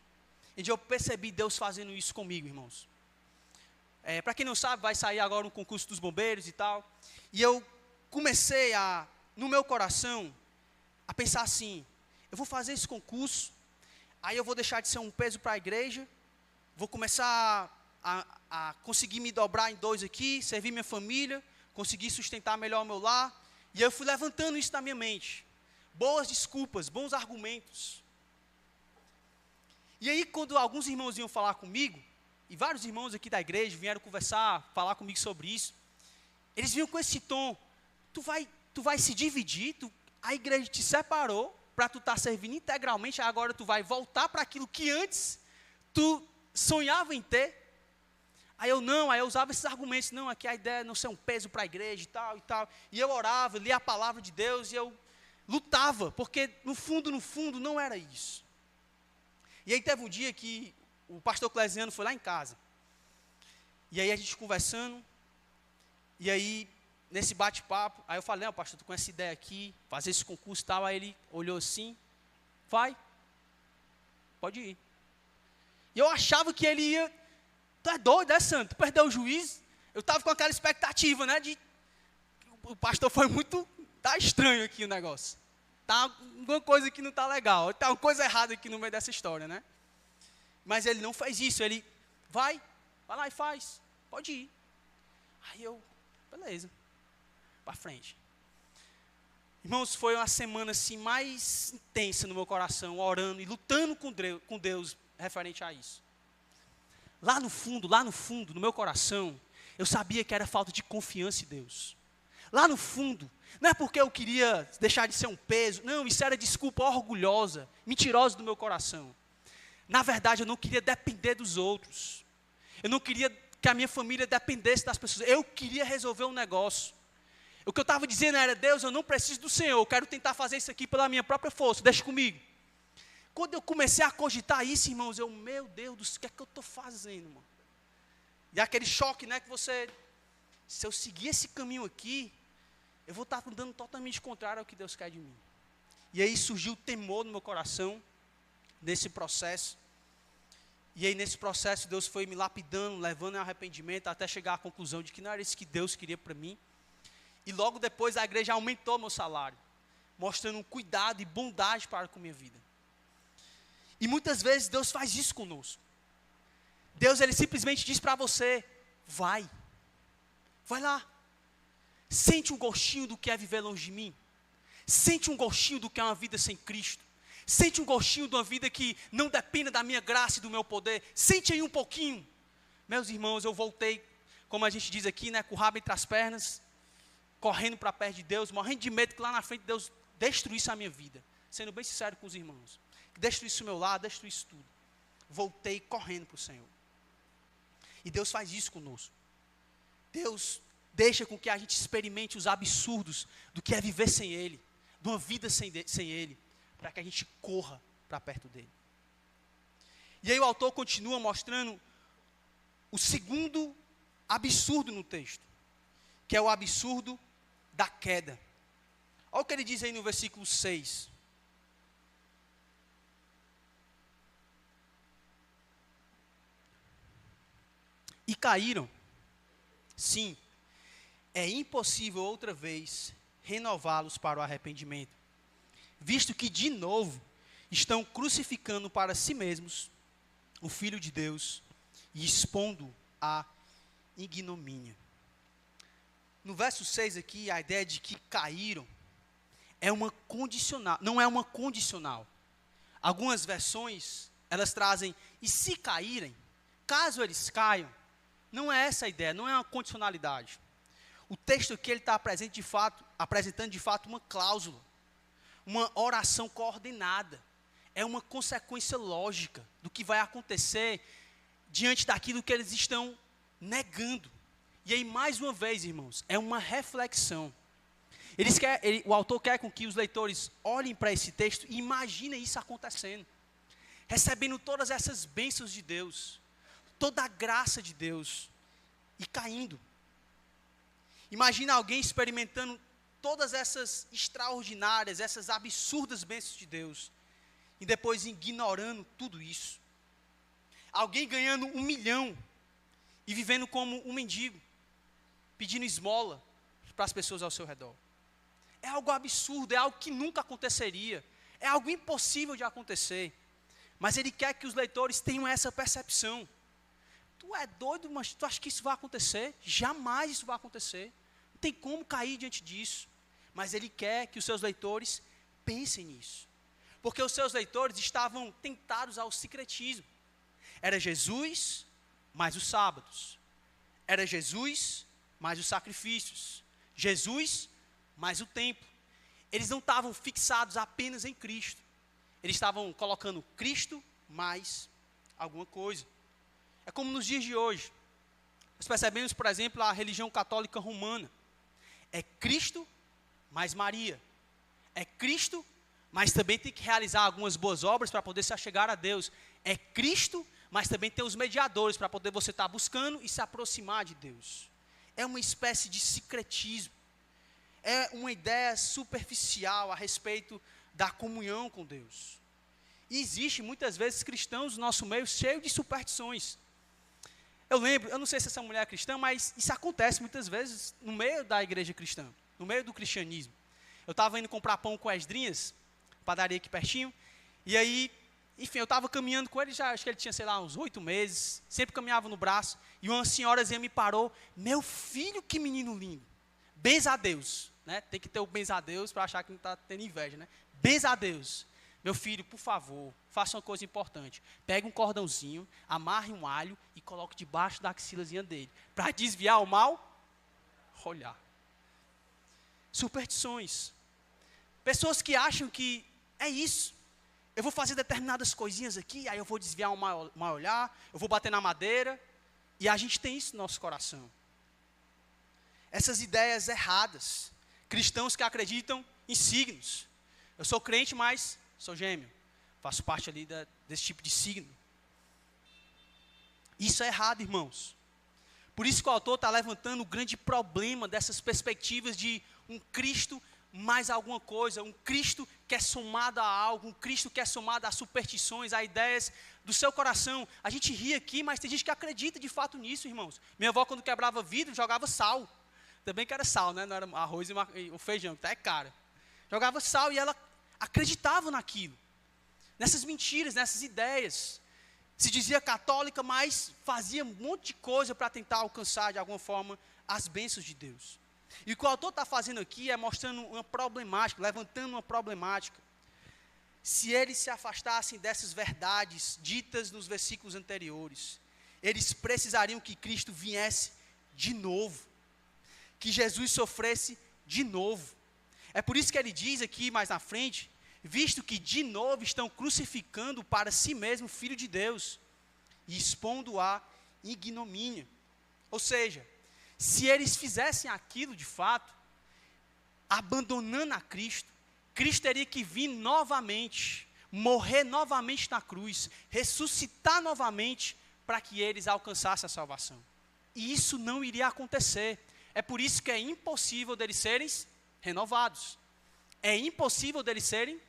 em que eu percebi Deus fazendo isso comigo, irmãos. Para quem não sabe, vai sair agora um concurso dos bombeiros e tal. E eu comecei no meu coração, a pensar assim, eu vou fazer esse concurso, aí eu vou deixar de ser um peso para a igreja, vou começar a conseguir me dobrar em 2 aqui, servir minha família, conseguir sustentar melhor o meu lar. E eu fui levantando isso na minha mente. Boas desculpas, bons argumentos. E aí, quando alguns irmãos vinham falar comigo, e vários irmãos aqui da igreja vieram conversar, falar comigo sobre isso, eles vinham com esse tom, tu vai se dividir, a igreja te separou, para tu estar servindo integralmente, agora tu vai voltar para aquilo que antes tu sonhava em ter. Aí eu usava esses argumentos, não, aqui a ideia é não ser um peso para a igreja e tal, e tal. E eu orava, lia a palavra de Deus e eu lutava, porque no fundo, não era isso. E aí teve um dia que o pastor Clesiano foi lá em casa. E aí a gente conversando, e aí nesse bate-papo, aí eu falei, pastor, tô com essa ideia aqui, fazer esse concurso e tal. Aí ele olhou assim, vai, pode ir. E eu achava que ele ia, tu é doido, santo, tu perdeu o juízo. Eu estava com aquela expectativa, né, o pastor foi muito, tá estranho aqui o negócio. Tá alguma coisa que não tá legal, tá uma coisa errada aqui no meio dessa história, né. Mas ele não fez isso, ele, vai lá e faz, pode ir. Aí eu, beleza, para frente. Irmãos, foi uma semana assim mais intensa no meu coração, orando e lutando com Deus referente a isso. Lá no fundo, no meu coração, eu sabia que era falta de confiança em Deus. Lá no fundo, não é porque eu queria deixar de ser um peso, não, isso era desculpa orgulhosa, mentirosa do meu coração. Na verdade, eu não queria depender dos outros. Eu não queria que a minha família dependesse das pessoas. Eu queria resolver um negócio. O que eu estava dizendo era, Deus, eu não preciso do Senhor, eu quero tentar fazer isso aqui pela minha própria força, deixa comigo. Quando eu comecei a cogitar isso, irmãos, meu Deus do céu, o que é que eu estou fazendo, mano? E aquele choque, né, que se eu seguir esse caminho aqui, eu vou estar andando totalmente contrário ao que Deus quer de mim. E aí surgiu o temor no meu coração, nesse processo. E aí nesse processo Deus foi me lapidando, levando ao arrependimento, até chegar à conclusão de que não era isso que Deus queria para mim. E logo depois a igreja aumentou meu salário, mostrando um cuidado e bondade para com a minha vida. E muitas vezes Deus faz isso conosco. Deus, Ele simplesmente diz para você, vai lá. Sente um gostinho do que é viver longe de mim. Sente um gostinho do que é uma vida sem Cristo. Sente um gostinho de uma vida que não dependa da minha graça e do meu poder. Sente aí um pouquinho. Meus irmãos, eu voltei, como a gente diz aqui, né, com o rabo entre as pernas, correndo para perto de Deus, morrendo de medo que lá na frente Deus destruísse a minha vida. Sendo bem sincero com os irmãos. Que destruísse o meu lar, destruísse tudo. Voltei correndo para o Senhor. E Deus faz isso conosco. Deus deixa com que a gente experimente os absurdos do que é viver sem Ele. De uma vida sem Ele. Para que a gente corra para perto dEle. E aí o autor continua mostrando o segundo absurdo no texto. Que é o absurdo da queda. Olha o que ele diz aí no versículo 6. E caíram. Sim, é impossível outra vez renová-los para o arrependimento, visto que de novo estão crucificando para si mesmos o Filho de Deus e expondo a ignomínia. No verso 6 aqui, a ideia de que caíram é uma condicional, não é uma condicional. Algumas versões, elas trazem, e se caírem, caso eles caiam, não é essa a ideia, não é uma condicionalidade. O texto aqui, ele está apresentando de fato uma cláusula, uma oração coordenada, é uma consequência lógica do que vai acontecer diante daquilo que eles estão negando. E aí, mais uma vez, irmãos, é uma reflexão. O autor quer com que os leitores olhem para esse texto e imaginem isso acontecendo. Recebendo todas essas bênçãos de Deus, toda a graça de Deus, e caindo. Imagina alguém experimentando todas essas extraordinárias, essas absurdas bênçãos de Deus, e depois ignorando tudo isso. Alguém ganhando 1 milhão e vivendo como um mendigo, pedindo esmola para as pessoas ao seu redor. É algo absurdo, é algo que nunca aconteceria, é algo impossível de acontecer. Mas ele quer que os leitores tenham essa percepção. Tu é doido, mas tu acha que isso vai acontecer? Jamais isso vai acontecer. Não tem como cair diante disso. Mas ele quer que os seus leitores pensem nisso. Porque os seus leitores estavam tentados ao sincretismo. Era Jesus, mais os sábados. Era Jesus, mais os sacrifícios. Jesus, mais o templo. Eles não estavam fixados apenas em Cristo. Eles estavam colocando Cristo mais alguma coisa. É como nos dias de hoje. Nós percebemos, por exemplo, a religião católica romana. É Cristo mais Maria. É Cristo, mas também tem que realizar algumas boas obras para poder se achegar a Deus. É Cristo, mas também tem os mediadores para poder você estar buscando e se aproximar de Deus. É uma espécie de sincretismo. É uma ideia superficial a respeito da comunhão com Deus. E existe muitas vezes cristãos no nosso meio cheios de superstições. Eu lembro, eu não sei se essa mulher é cristã, mas isso acontece muitas vezes no meio da igreja cristã, no meio do cristianismo. Eu estava indo comprar pão com Esdrinhas, padaria aqui pertinho, e aí, enfim, eu estava caminhando com ele, já acho que ele tinha, sei lá, uns 8 meses, sempre caminhava no braço, e uma senhorazinha me parou, meu filho, que menino lindo, benza a Deus, né? Tem que ter o benza a Deus para achar que não está tendo inveja, né? Benza a Deus. Meu filho, por favor, faça uma coisa importante. Pegue um cordãozinho, amarre um alho e coloque debaixo da axilazinha dele. Para desviar o mal, olhar. Superstições. Pessoas que acham que é isso. Eu vou fazer determinadas coisinhas aqui, aí eu vou desviar um mal olhar, eu vou bater na madeira. E a gente tem isso no nosso coração. Essas ideias erradas. Cristãos que acreditam em signos. Eu sou crente, mas sou gêmeo. Faço parte ali desse tipo de signo. Isso é errado, irmãos. Por isso que o autor está levantando o grande problema dessas perspectivas de um Cristo mais alguma coisa, um Cristo que é somado a algo, um Cristo que é somado a superstições, a ideias do seu coração. A gente ri aqui, mas tem gente que acredita de fato nisso, irmãos. Minha avó, quando quebrava vidro, jogava sal. Também que era sal, né? Não era arroz e o feijão, que tá é caro. Jogava sal e ela acreditava naquilo. Nessas mentiras, nessas ideias. Se dizia católica, mas fazia um monte de coisa para tentar alcançar de alguma forma as bênçãos de Deus. E o que o autor está fazendo aqui é mostrando uma problemática, levantando uma problemática. Se eles se afastassem dessas verdades ditas nos versículos anteriores, eles precisariam que Cristo viesse de novo, que Jesus sofresse de novo. É por isso que ele diz aqui mais na frente, visto que de novo estão crucificando para si mesmo o Filho de Deus e expondo a ignomínia. Ou seja, se eles fizessem aquilo de fato, abandonando a Cristo, Cristo teria que vir novamente, morrer novamente na cruz, ressuscitar novamente para que eles alcançassem a salvação. E isso não iria acontecer. É por isso que é impossível deles serem renovados. É impossível deles serem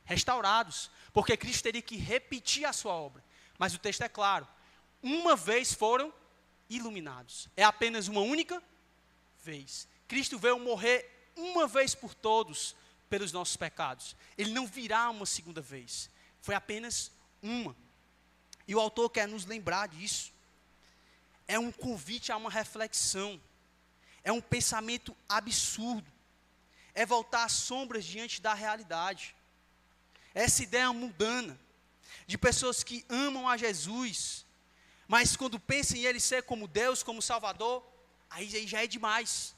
restaurados, porque Cristo teria que repetir a sua obra. Mas o texto é claro, uma vez foram iluminados. É apenas uma única vez. Cristo veio morrer uma vez por todos pelos nossos pecados. Ele não virá uma segunda vez. Foi apenas uma. E o autor quer nos lembrar disso. É um convite a uma reflexão. É um pensamento absurdo. É voltar às sombras diante da realidade. Essa ideia mundana de pessoas que amam a Jesus, mas quando pensam em Ele ser como Deus, como Salvador, aí já é demais.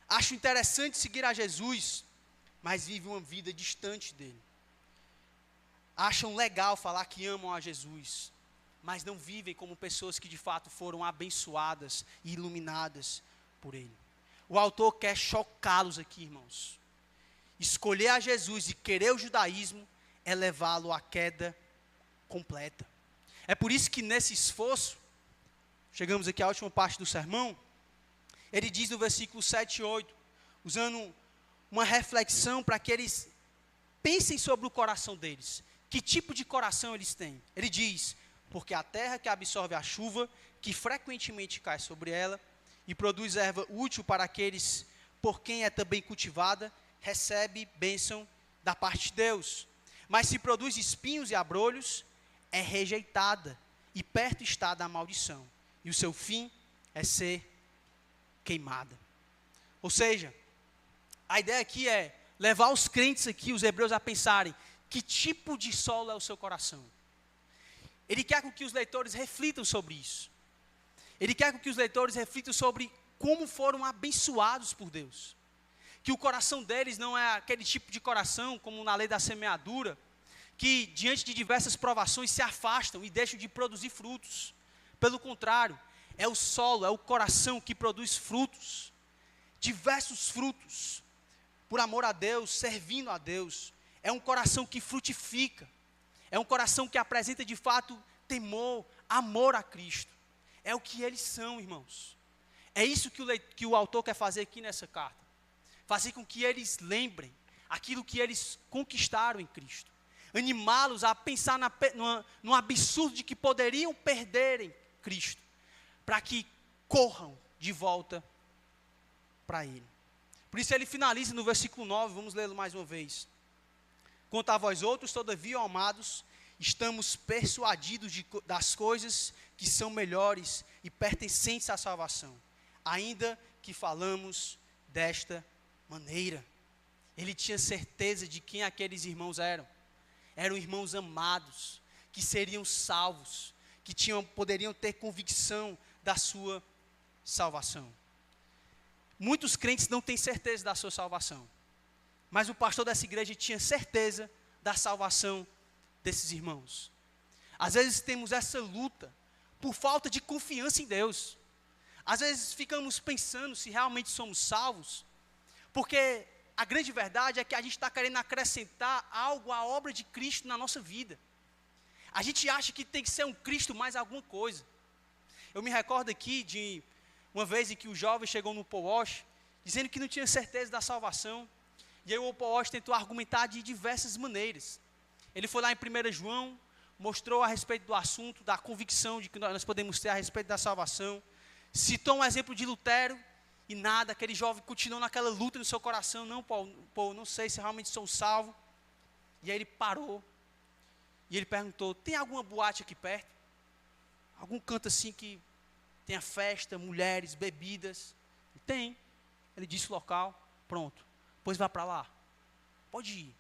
Acho interessante seguir a Jesus, mas vivem uma vida distante dEle. Acham legal falar que amam a Jesus, mas não vivem como pessoas que de fato foram abençoadas e iluminadas por Ele. O autor quer chocá-los aqui, irmãos. Escolher a Jesus e querer o judaísmo é levá-lo à queda completa. É por isso que nesse esforço, chegamos aqui à última parte do sermão, ele diz no versículo 7 e 8, usando uma reflexão para que eles pensem sobre o coração deles. Que tipo de coração eles têm? Ele diz, porque a terra que absorve a chuva, que frequentemente cai sobre ela, e produz erva útil para aqueles por quem é também cultivada, recebe bênção da parte de Deus. Mas se produz espinhos e abrolhos, é rejeitada, e perto está da maldição, e o seu fim é ser queimada. Ou seja, a ideia aqui é levar os crentes aqui, os hebreus, a pensarem, que tipo de solo é o seu coração? Ele quer com que os leitores reflitam sobre isso. Ele quer com que os leitores reflitam sobre como foram abençoados por Deus. Que o coração deles não é aquele tipo de coração, como na lei da semeadura, que diante de diversas provações se afastam e deixam de produzir frutos. Pelo contrário, é o solo, é o coração que produz frutos, diversos frutos, por amor a Deus, servindo a Deus. É um coração que frutifica, é um coração que apresenta de fato temor, amor a Cristo. É o que eles são, irmãos. É isso que o autor quer fazer aqui nessa carta. Fazer com que eles lembrem aquilo que eles conquistaram em Cristo. Animá-los a pensar no absurdo de que poderiam perder em Cristo, para que corram de volta para Ele. Por isso ele finaliza no versículo 9, vamos lê-lo mais uma vez. Quanto a vós outros, todavia, amados, estamos persuadidos das coisas que são melhores e pertencentes à salvação, ainda que falamos desta maneira. Ele tinha certeza de quem aqueles irmãos eram. Eram irmãos amados, que seriam salvos, que poderiam ter convicção da sua salvação. Muitos crentes não têm certeza da sua salvação, mas o pastor dessa igreja tinha certeza da salvação desses irmãos. Às vezes temos essa luta por falta de confiança em Deus. Às vezes ficamos pensando se realmente somos salvos, porque a grande verdade é que a gente está querendo acrescentar algo à obra de Cristo na nossa vida. A gente acha que tem que ser um Cristo mais alguma coisa. Eu me recordo aqui de uma vez em que o jovem chegou no Paul Walsh, dizendo que não tinha certeza da salvação. E aí o Paul Walsh tentou argumentar de diversas maneiras. Ele foi lá em 1 João, mostrou a respeito do assunto, da convicção de que nós podemos ter a respeito da salvação. Citou um exemplo de Lutero, e nada, aquele jovem continuou naquela luta no seu coração. Não, Paulo, não sei se realmente sou salvo. E aí ele parou, e ele perguntou, tem alguma boate aqui perto? Algum canto assim que tenha festa, mulheres, bebidas? Tem. Ele disse o local, pronto. Pois vá para lá. Pode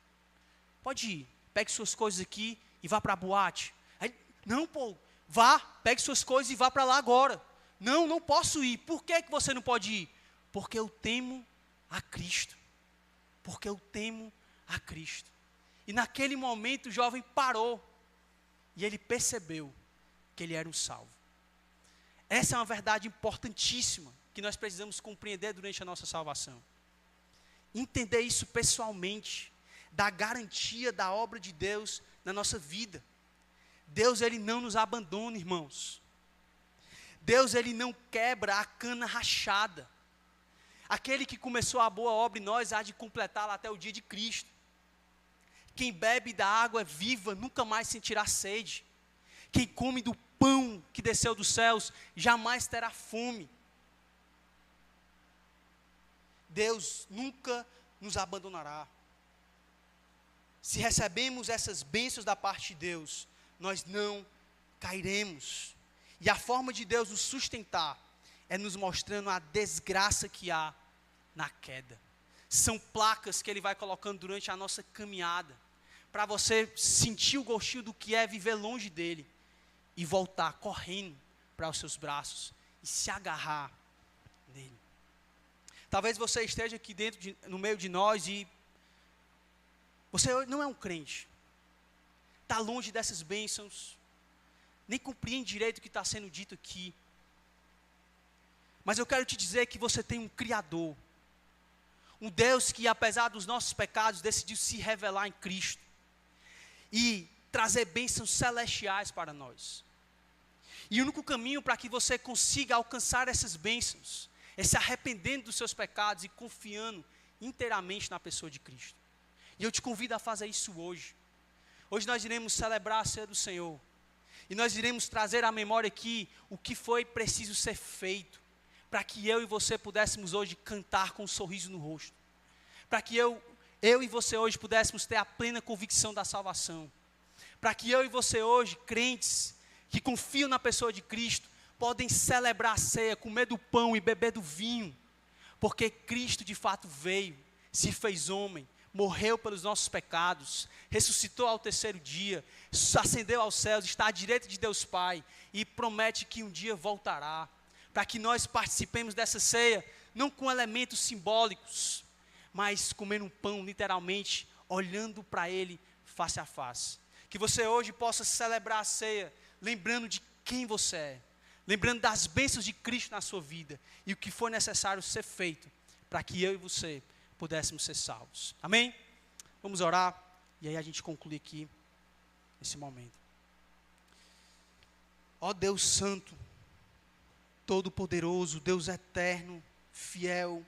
ir. Pegue suas coisas aqui e vá para a boate. Aí, não, Paulo, vá, pegue suas coisas e vá para lá agora. Não posso ir. Por que você não pode ir? Porque eu temo a Cristo. Porque eu temo a Cristo. E naquele momento o jovem parou. E ele percebeu que ele era um salvo. Essa é uma verdade importantíssima que nós precisamos compreender durante a nossa salvação. Entender isso pessoalmente, da garantia da obra de Deus na nossa vida. Deus, Ele não nos abandona, irmãos. Deus, Ele não quebra a cana rachada. Aquele que começou a boa obra em nós há de completá-la até o dia de Cristo. Quem bebe da água viva nunca mais sentirá sede. Quem come do pão que desceu dos céus jamais terá fome. Deus nunca nos abandonará. Se recebemos essas bênçãos da parte de Deus, nós não cairemos. E a forma de Deus nos sustentar é nos mostrando a desgraça que há na queda. São placas que Ele vai colocando durante a nossa caminhada, para você sentir o gostinho do que é viver longe dEle, e voltar correndo para os seus braços, e se agarrar nele. Talvez você esteja aqui no meio de nós, e você não é um crente, está longe dessas bênçãos, nem compreende direito o que está sendo dito aqui. Mas eu quero te dizer que você tem um Criador, um Deus que, apesar dos nossos pecados, decidiu se revelar em Cristo e trazer bênçãos celestiais para nós. E o único caminho para que você consiga alcançar essas bênçãos é se arrependendo dos seus pecados e confiando inteiramente na pessoa de Cristo. E eu te convido a fazer isso hoje. Hoje nós iremos celebrar a ceia do Senhor. E nós iremos trazer à memória aqui o que foi preciso ser feito, para que eu e você pudéssemos hoje cantar com um sorriso no rosto. Para que eu e você hoje pudéssemos ter a plena convicção da salvação. Para que eu e você hoje, crentes, que confiam na pessoa de Cristo, podem celebrar a ceia, comer do pão e beber do vinho. Porque Cristo de fato veio, se fez homem, morreu pelos nossos pecados, ressuscitou ao terceiro dia, ascendeu aos céus, está à direita de Deus Pai e promete que um dia voltará, para que nós participemos dessa ceia, não com elementos simbólicos, mas comendo um pão literalmente, olhando para Ele face a face. Que você hoje possa celebrar a ceia, lembrando de quem você é, lembrando das bênçãos de Cristo na sua vida, e o que for necessário ser feito, para que eu e você pudéssemos ser salvos. Amém? Vamos orar, e aí a gente conclui aqui, nesse momento. Ó Deus Santo, Todo-Poderoso, Deus Eterno, Fiel,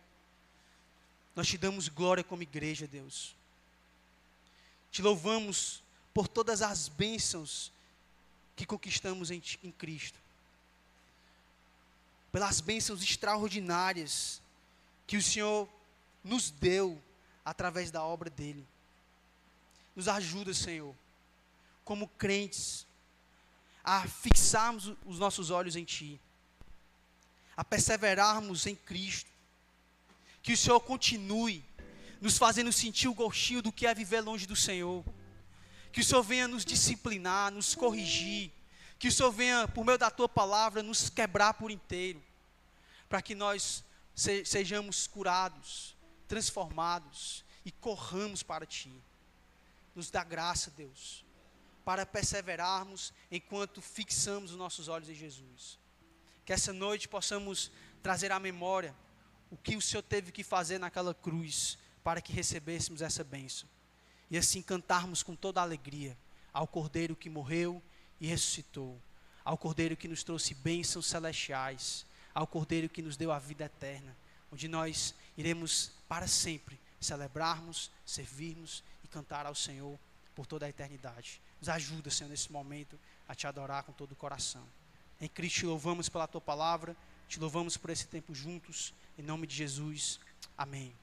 nós te damos glória como igreja, Deus. Te louvamos por todas as bênçãos que conquistamos em Cristo. Pelas bênçãos extraordinárias que o Senhor nos deu através da obra dele. Nos ajuda, Senhor, como crentes, a fixarmos os nossos olhos em Ti, a perseverarmos em Cristo. Que o Senhor continue nos fazendo sentir o gostinho do que é viver longe do Senhor. Que o Senhor venha nos disciplinar, nos corrigir. Que o Senhor venha, por meio da Tua palavra, nos quebrar por inteiro. Para que nós sejamos curados, transformados e corramos para Ti. Nos dá graça, Deus, para perseverarmos enquanto fixamos os nossos olhos em Jesus. Que essa noite possamos trazer à memória o que o Senhor teve que fazer naquela cruz para que recebêssemos essa bênção. E assim cantarmos com toda a alegria ao Cordeiro que morreu e ressuscitou, ao Cordeiro que nos trouxe bênçãos celestiais, ao Cordeiro que nos deu a vida eterna, onde nós iremos para sempre celebrarmos, servirmos e cantar ao Senhor por toda a eternidade. Nos ajuda, Senhor, nesse momento a Te adorar com todo o coração. Em Cristo te louvamos pela Tua palavra, te louvamos por esse tempo juntos, em nome de Jesus, amém.